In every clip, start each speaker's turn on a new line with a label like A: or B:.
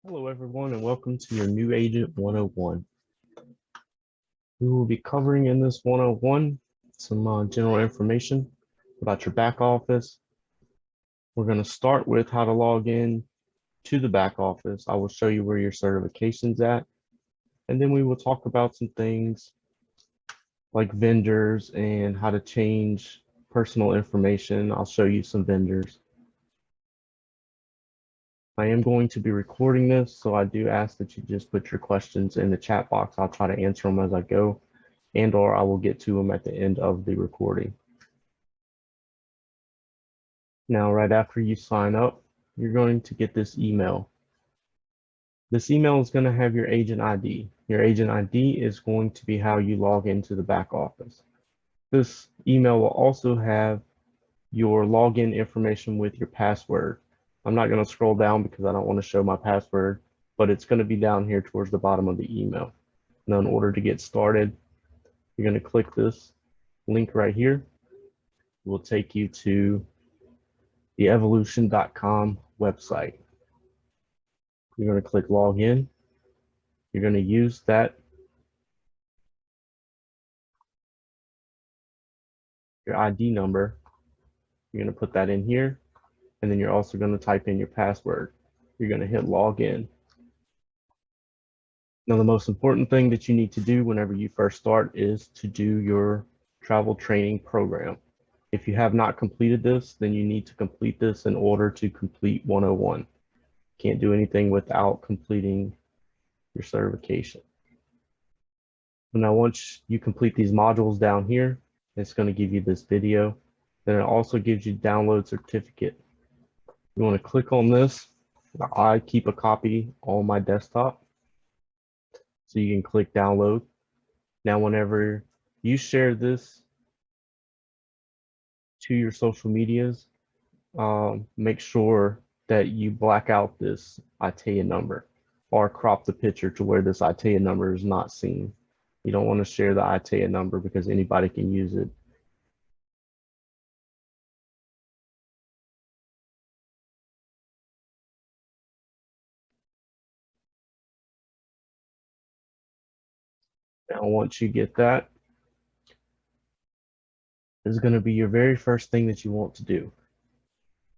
A: Hello, everyone, and welcome to your New Agent 101. We will be covering in this 101 some general information about your back office. We're going to start with how to log in to the back office. I will show you where your certification's at, and then we will talk about some things like vendors and how to change personal information. I'll show you some vendors. I am going to be recording this, so I do ask that you just put your questions in the chat box. I'll try to answer them as I go, and/or I will get to them at the end of the recording. Now, right after you sign up, you're going to get this email. This email is going to have your agent ID. Your agent ID is going to be how you log into the back office. This email will also have your login information with your password. I'm not going to scroll down because I don't want to show my password, but it's going to be down here towards the bottom of the email. Now, in order to get started, you're going to click this link right here. It will take you to the evolution.com website. You're going to click login. You're going to use your ID number. You're going to put that in here, and then you're also going to type in your password. You're going to hit login. Now, the most important thing that you need to do whenever you first start is to do your travel training program. If you have not completed this, then you need to complete this in order to complete 101. Can't do anything without completing your certification. Now, once you complete these modules down here, it's going to give you this video. Then it also gives you download certificate. You want to click on this. I keep a copy on my desktop, so you can click download. Now, whenever you share this to your social medias, make sure that you black out this ITA number or crop the picture to where this ITA number is not seen. You don't want to share the ITA number because anybody can use it. Now, once you get that, this is going to be your very first thing that you want to do.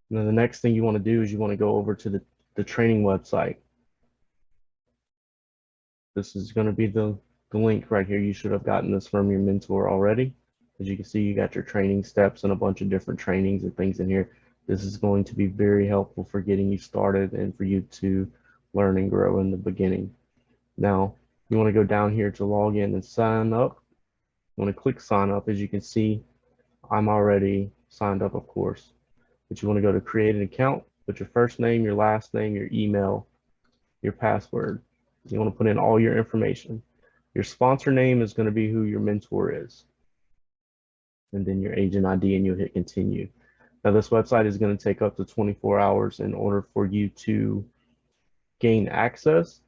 A: Now, the next thing you want to do is you want to go over to the training website. This is going to be the link right here. You should have gotten this from your mentor already. As you can see, you got your training steps and a bunch of different trainings and things in here. This is going to be very helpful for getting you started and for you to learn and grow in the beginning. Now, you want to go down here to log in and sign up. You want to click sign up. As you can see, I'm already signed up, of course. But you want to go to create an account, put your first name, your last name, your email, your password. You want to put in all your information. Your sponsor name is going to be who your mentor is. And then your agent ID, and you'll hit continue. Now, this website is going to take up to 24 hours in order for you to gain access.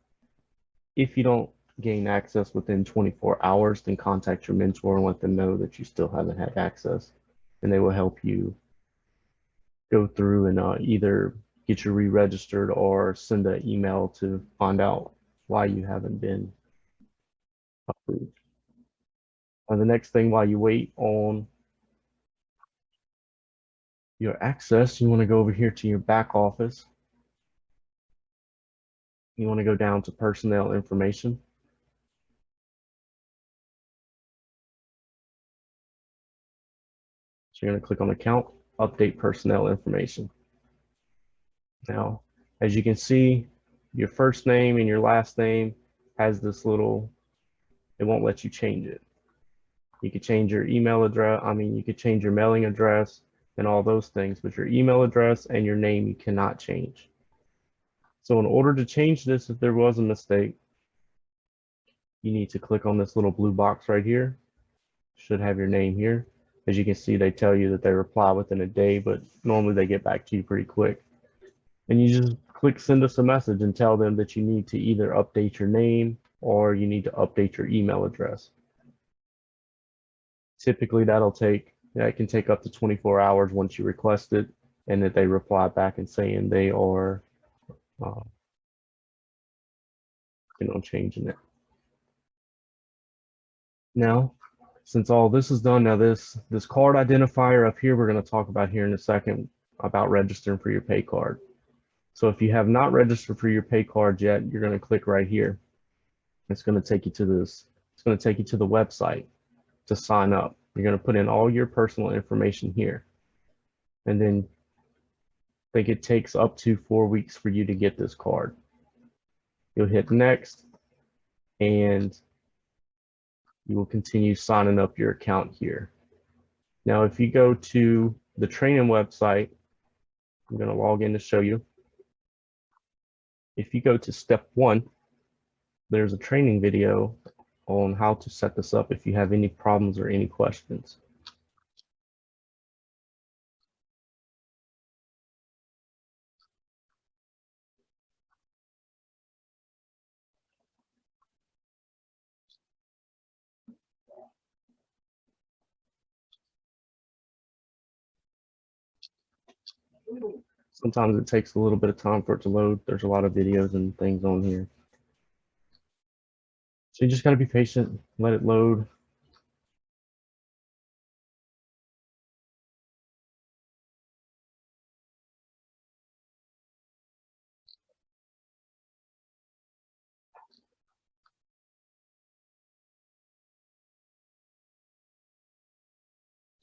A: If you don't gain access within 24 hours, then contact your mentor and let them know that you still haven't had access, and they will help you go through and either get you re-registered or send an email to find out why you haven't been approved. The next thing, while you wait on your access, you want to go over here to your back office. You want to go down to personnel information. So you're going to click on account, update personnel information. Now, as you can see, your first name and your last name has this little, it won't let you change it. You could change your email address. You could change your mailing address and all those things, but your email address and your name you cannot change. So in order to change this, if there was a mistake, you need to click on this little blue box right here. Should have your name here. As you can see, they tell you that they reply within a day, but normally they get back to you pretty quick. And you just click send us a message and tell them that you need to either update your name or you need to update your email address. Typically that can take up to 24 hours once you request it, and that they reply back and saying they are working on changing it. Now, since all this is done, now this card identifier up here, we're going to talk about here in a second about registering for your pay card. So if you have not registered for your pay card yet, you're going to click right here. It's going to take you to this. It's going to take you to the website to sign up. You're going to put in all your personal information here. And then I think it takes up to 4 weeks for you to get this card. You'll hit next, and you will continue signing up your account here. Now, if you go to the training website, I'm going to log in to show you. If you go to step 1, there's a training video on how to set this up if you have any problems or any questions. Sometimes it takes a little bit of time for it to load. There's a lot of videos and things on here. So you just got to be patient, let it load.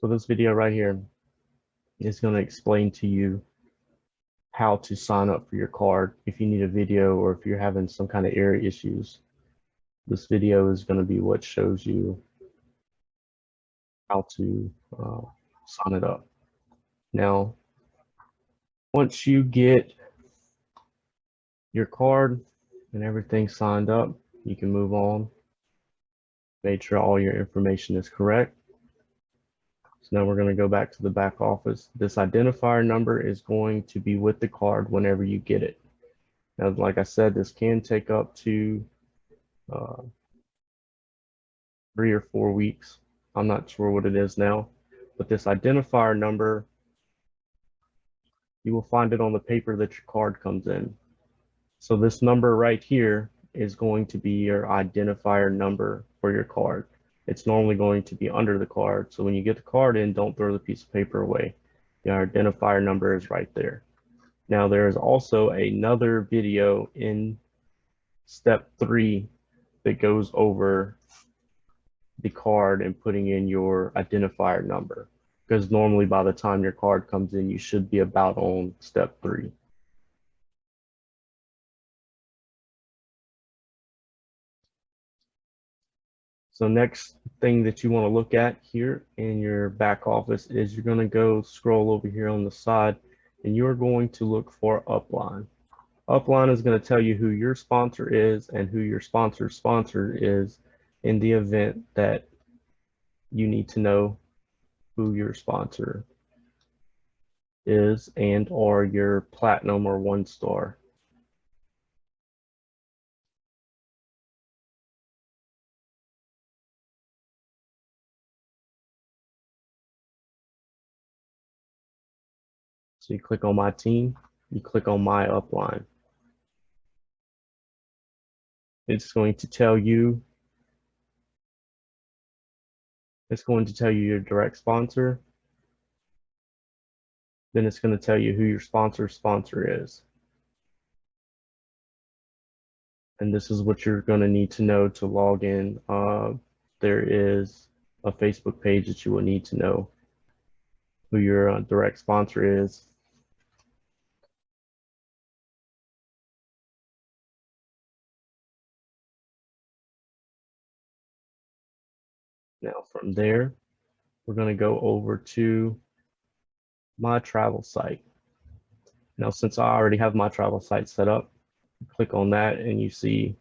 A: So this video right here is going to explain to you how to sign up for your card if you need a video or if you're having some kind of error issues. This video is going to be what shows you how to sign it up. Now, once you get your card and everything signed up, you can move on. Make sure all your information is correct. So now we're going to go back to the back office. This identifier number is going to be with the card whenever you get it. Now, like I said, this can take up to 3 or 4 weeks. I'm not sure what it is now, but this identifier number, you will find it on the paper that your card comes in. So this number right here is going to be your identifier number for your card. It's normally going to be under the card. So when you get the card in, don't throw the piece of paper away. The identifier number is right there. Now there is also another video in step 3 that goes over the card and putting in your identifier number, because normally by the time your card comes in, you should be about on step 3. So next thing that you want to look at here in your back office is you're going to go scroll over here on the side and you're going to look for Upline. Upline is going to tell you who your sponsor is and who your sponsor's sponsor is in the event that you need to know who your sponsor is and or your platinum or 1-star. So you click on my team, you click on my upline. It's going to tell you your direct sponsor. Then it's going to tell you who your sponsor's sponsor is. And this is what you're going to need to know to log in. There is a Facebook page that you will need to know who your direct sponsor is. Now from there, we're going to go over to my travel site. Now, since I already have my travel site set up, click on that and you see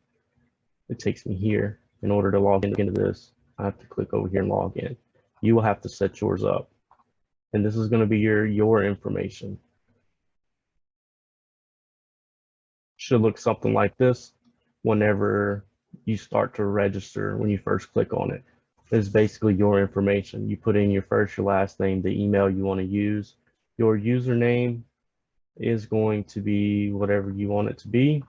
A: it takes me here. In order to log into this, I have to click over here and log in. You will have to set yours up. And this is going to be your information. Should look something like this whenever you start to register. When you first click on it, it's basically your information. You put in your first, your last name, the email you want to use. Your username is going to be whatever you want it to be.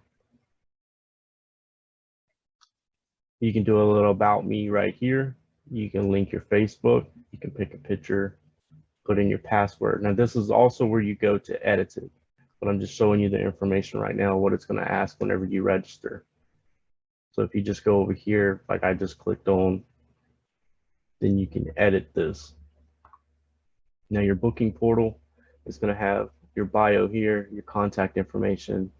A: You can do a little about me right here. You can link your Facebook. You can pick a picture, put in your password. Now this is also where you go to edit it, but I'm just showing you the information right now, what it's going to ask whenever you register. So if you just go over here, like I just clicked on, then you can edit this. Now your booking portal is going to have your bio here, your contact information.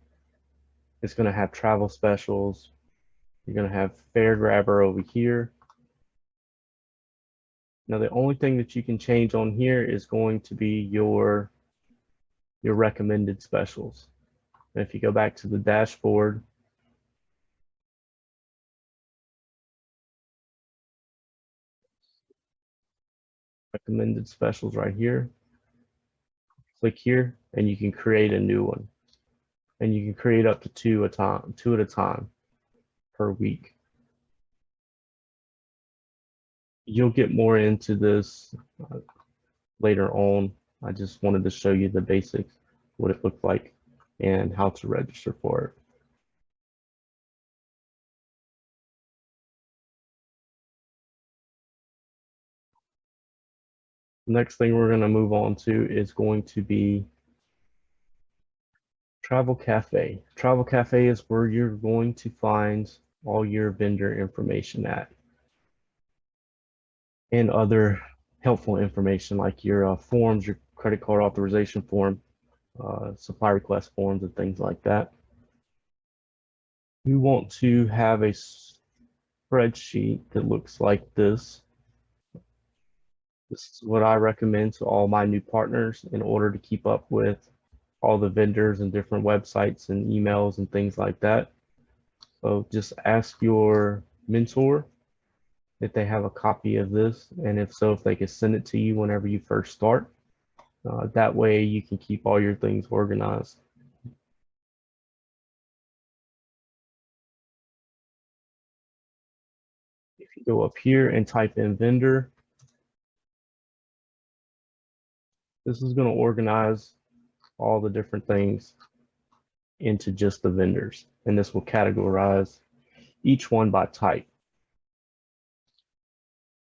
A: It's going to have travel specials. You're going to have fare grabber over here. Now the only thing that you can change on here is going to be your recommended specials. And if you go back to the dashboard, recommended specials right here, click here and you can create a new one. And you can create up to two at a time per week. You'll get more into this later on. I just wanted to show you the basics, what it looked like and how to register for it. Next thing we're going to move on to is going to be Travel Cafe. Travel Cafe is where you're going to find all your vendor information at and other helpful information like your forms, your credit card authorization form, supply request forms, and things like that. You want to have a spreadsheet that looks like this. This is what I recommend to all my new partners in order to keep up with all the vendors and different websites and emails and things like that. So just ask your mentor if they have a copy of this, and if so, if they can send it to you whenever you first start. That way you can keep all your things organized. If you go up here and type in vendor, this is going to organize all the different things into just the vendors, and this will categorize each one by type.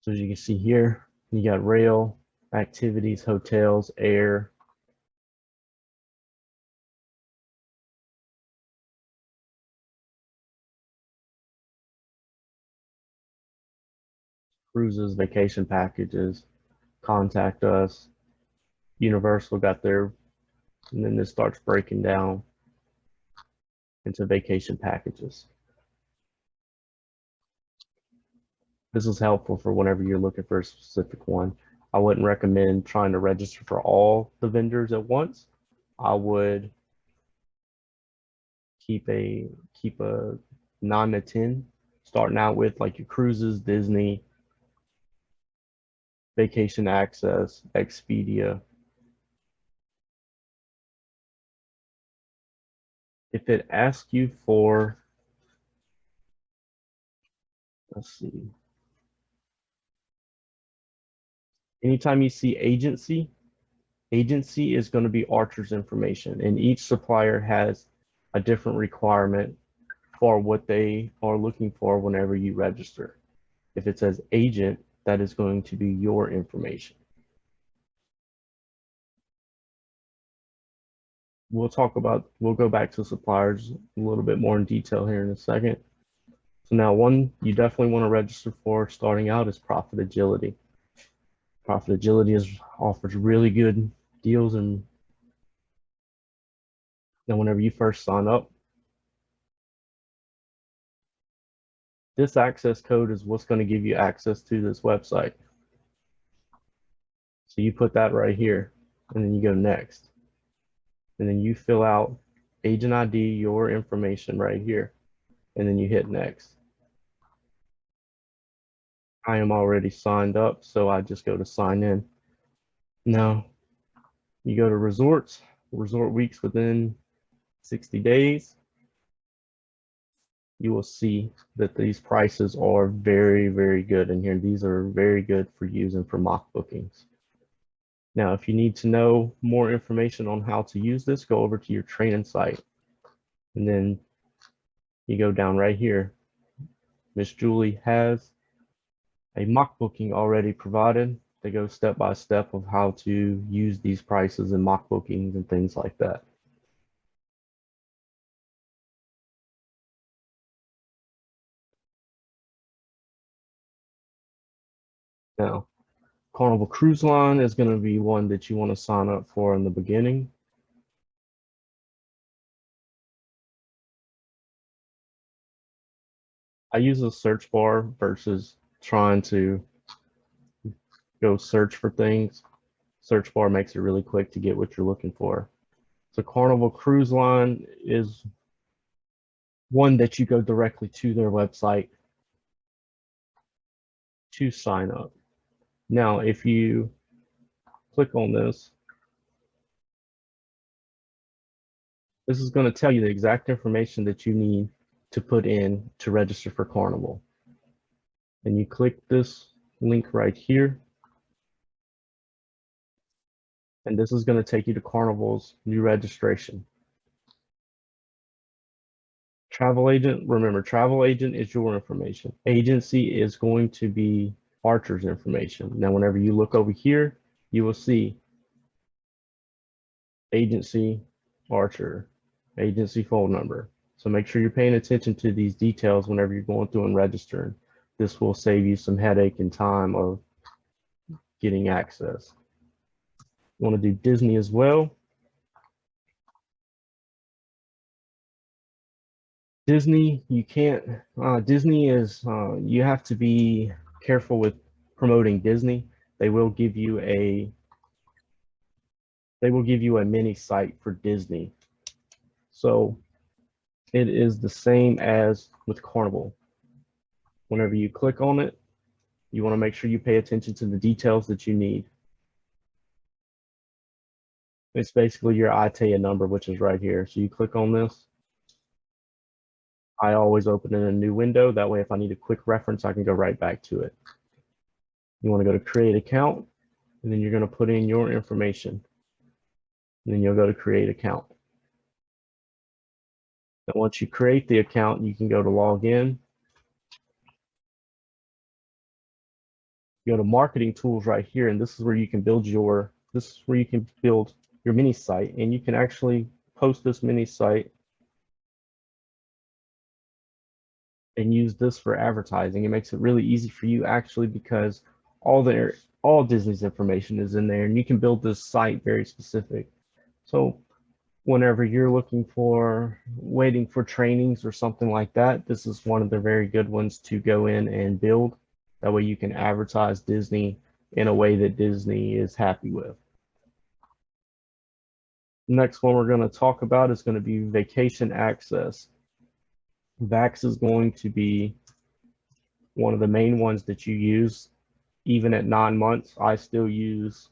A: So as you can see here, you got rail, activities, hotels, air, cruises, vacation packages, contact us, Universal got their, and then this starts breaking down into vacation packages. This is helpful for whenever you're looking for a specific one. I wouldn't recommend trying to register for all the vendors at once. I would keep a 9 to 10, starting out with like your cruises, Disney, Vacation Access, Expedia. If it asks you for, let's see, anytime you see agency, agency is going to be Archer's information, and each supplier has a different requirement for what they are looking for whenever you register. If it says agent, that is going to be your information. We'll go back to suppliers a little bit more in detail here in a second. So now one you definitely want to register for starting out is Profit Agility. Profit Agility offers really good deals, and then whenever you first sign up, this access code is what's going to give you access to this website. So you put that right here, and then you go next. And then you fill out agent ID, your information right here, and then you hit next. I am already signed up, so I just go to sign in. Now, you go to resorts, resort weeks within 60 days. You will see that these prices are very, very good in here. These are very good for using for mock bookings. Now, if you need to know more information on how to use this, go over to your training site. And then you go down right here Miss Julie has a mock booking already provided. They go step by step of how to use these prices in mock bookings and things like that. Now, Carnival Cruise Line is going to be one that you want to sign up for in the beginning. I use a search bar versus trying to go search for things. Search bar makes it really quick to get what you're looking for. So Carnival Cruise Line is one that you go directly to their website to sign up. Now, if you click on this, this is going to tell you the exact information that you need to put in to register for Carnival. And you click this link right here, and this is going to take you to Carnival's new registration. Travel agent, remember, travel agent is your information. Agency is going to be Archer's information. Now, whenever you look over here, you will see agency, Archer, agency phone number. So make sure you're paying attention to these details whenever you're going through and registering. This will save you some headache and time of getting access. You want to do Disney as well. Disney, you can't, Disney is, you have to be careful with promoting Disney. They will give you a mini site for Disney. So it is the same as with Carnival. Whenever you click on it, you want to make sure you pay attention to the details that you need. It's basically your ITA number, which is right here. So you click on this. I always open in a new window. That way, if I need a quick reference, I can go right back to it. You want to go to create account, and then you're going to put in your information. And then you'll go to create account. And once you create the account, you can go to log in. Go to marketing tools right here, and this is where you can build your mini site, and you can actually post this mini site and use this for advertising. It makes it really easy for you actually, because all Disney's information is in there, and you can build this site very specific. So whenever you're waiting for trainings or something like that, this is one of the very good ones to go in and build. That way you can advertise Disney in a way that Disney is happy with. The next one we're going to talk about is going to be vacation access. VAX is going to be one of the main ones that you use. Even at 9 months, I still use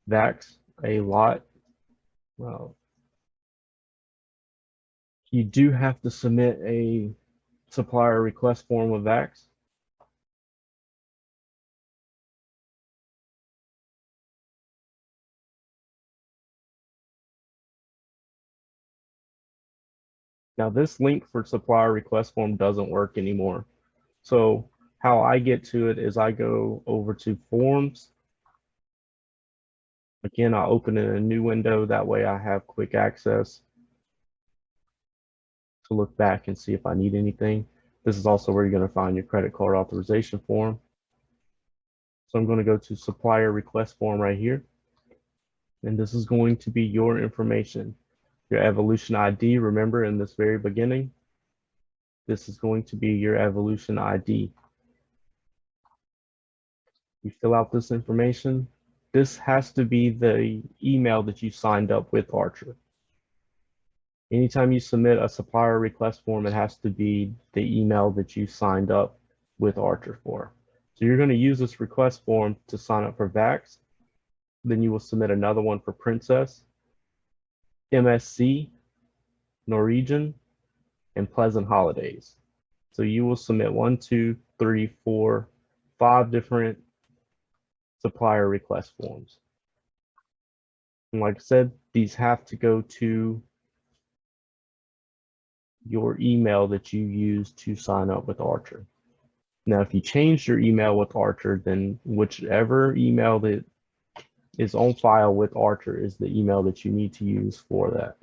A: VAX a lot. Well, you do have to submit a supplier request form with VAX. Now this link for supplier request form doesn't work anymore. So how I get to it is I go over to forms. Again, I'll open in a new window. That way I have quick access to look back and see if I need anything. This is also where you're going to find your credit card authorization form. So I'm going to go to supplier request form right here. And this is going to be your information. Your evolution ID, remember in this very beginning, this is going to be your evolution ID. You fill out this information. This has to be the email that you signed up with Archer. Anytime you submit a supplier request form, it has to be the email that you signed up with Archer for. So you're going to use this request form to sign up for VAX. Then you will submit another one for Princess, MSC, Norwegian, and Pleasant Holidays. So you will submit 1, 2, 3, 4, 5 different supplier request forms. And like I said, these have to go to your email that you use to sign up with Archer. Now, if you changed your email with Archer, then whichever email that is on file with Archer is the email that you need to use for that.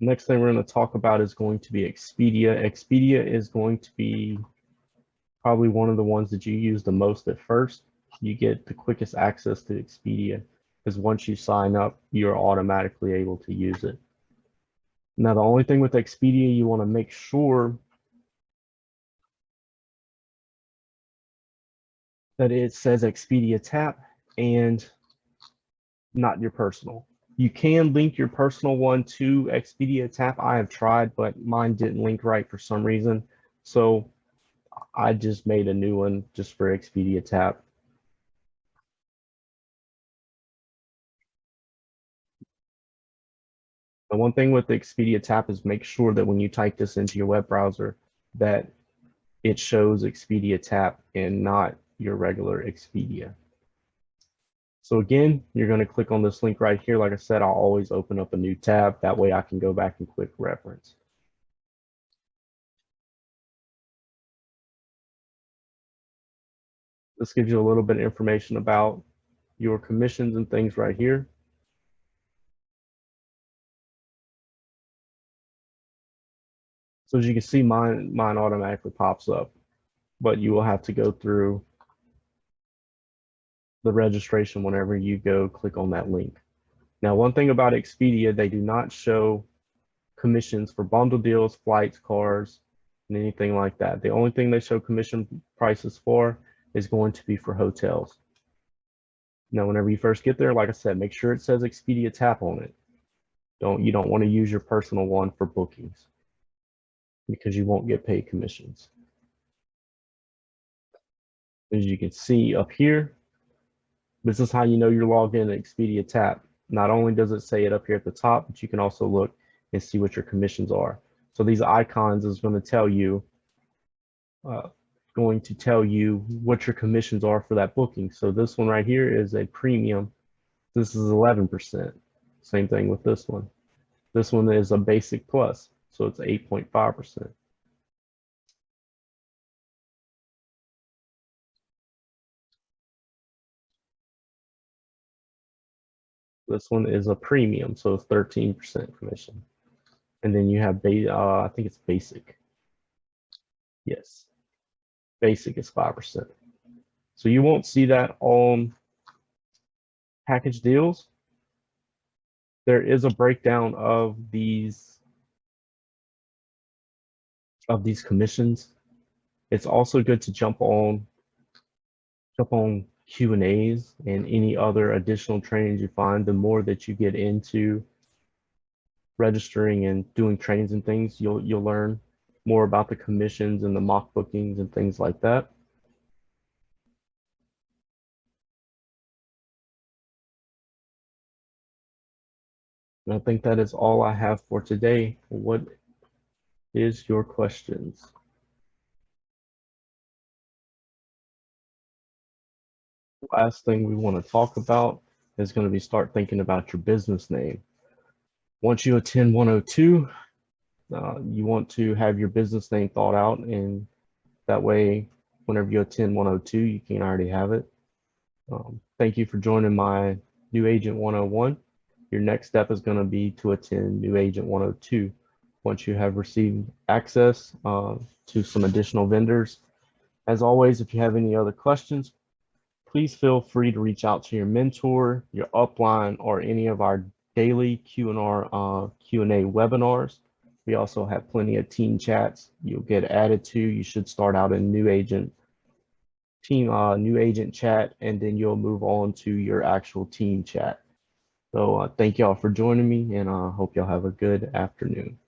A: Next thing we're going to talk about is going to be Expedia. Expedia is going to be probably one of the ones that you use the most at first. You get the quickest access to Expedia because once you sign up, you're automatically able to use it. Now, the only thing with Expedia, you want to make sure that it says Expedia Tap and not your personal. You can link your personal one to Expedia Tap. I have tried, but mine didn't link right for some reason. So I just made a new one just for Expedia Tap. The one thing with the Expedia Tap is make sure that when you type this into your web browser, that it shows Expedia Tap and not your regular Expedia. So again, you're going to click on this link right here. Like I said, I'll always open up a new tab. That way I can go back and quick reference. This gives you a little bit of information about your commissions and things right here. So as you can see, mine automatically pops up, but you will have to go through the registration whenever you go click on that link. Now, one thing about Expedia, they do not show commissions for bundle deals, flights, cars, and anything like that. The only thing they show commission prices for is going to be for hotels. Now, whenever you first get there, like I said, make sure it says Expedia Tap on it. You don't want to use your personal one for bookings because you won't get paid commissions. As you can see up here, this is how you know you're logged in to Expedia Tap. Not only does it say it up here at the top, but you can also look and see what your commissions are. So these icons is going to tell you what your commissions are for that booking. So this one right here is a premium. This is 11%. Same thing with this one. This one is a basic plus, so it's 8.5%. This one is a premium, so it's 13% commission. And then you have, I think it's basic. Yes, basic is 5%. So you won't see that on package deals. There is a breakdown of these commissions. It's also good to jump on Q&As and any other additional trainings you find. The more that you get into registering and doing trainings and things, you'll learn more about the commissions and the mock bookings and things like that. And I think that is all I have for today. What is your questions? Last thing we want to talk about is going to be start thinking about your business name. Once you attend 102, you want to have your business name thought out, and that way, whenever you attend 102, you can already have it. Thank you for joining my New Agent 101. Your next step is going to be to attend New Agent 102 once you have received access to some additional vendors. As always, if you have any other questions, please feel free to reach out to your mentor, your upline, or any of our daily Q&A webinars. We also have plenty of team chats you'll get added to. You should start out in new agent chat, and then you'll move on to your actual team chat. So thank y'all for joining me, and I hope y'all have a good afternoon.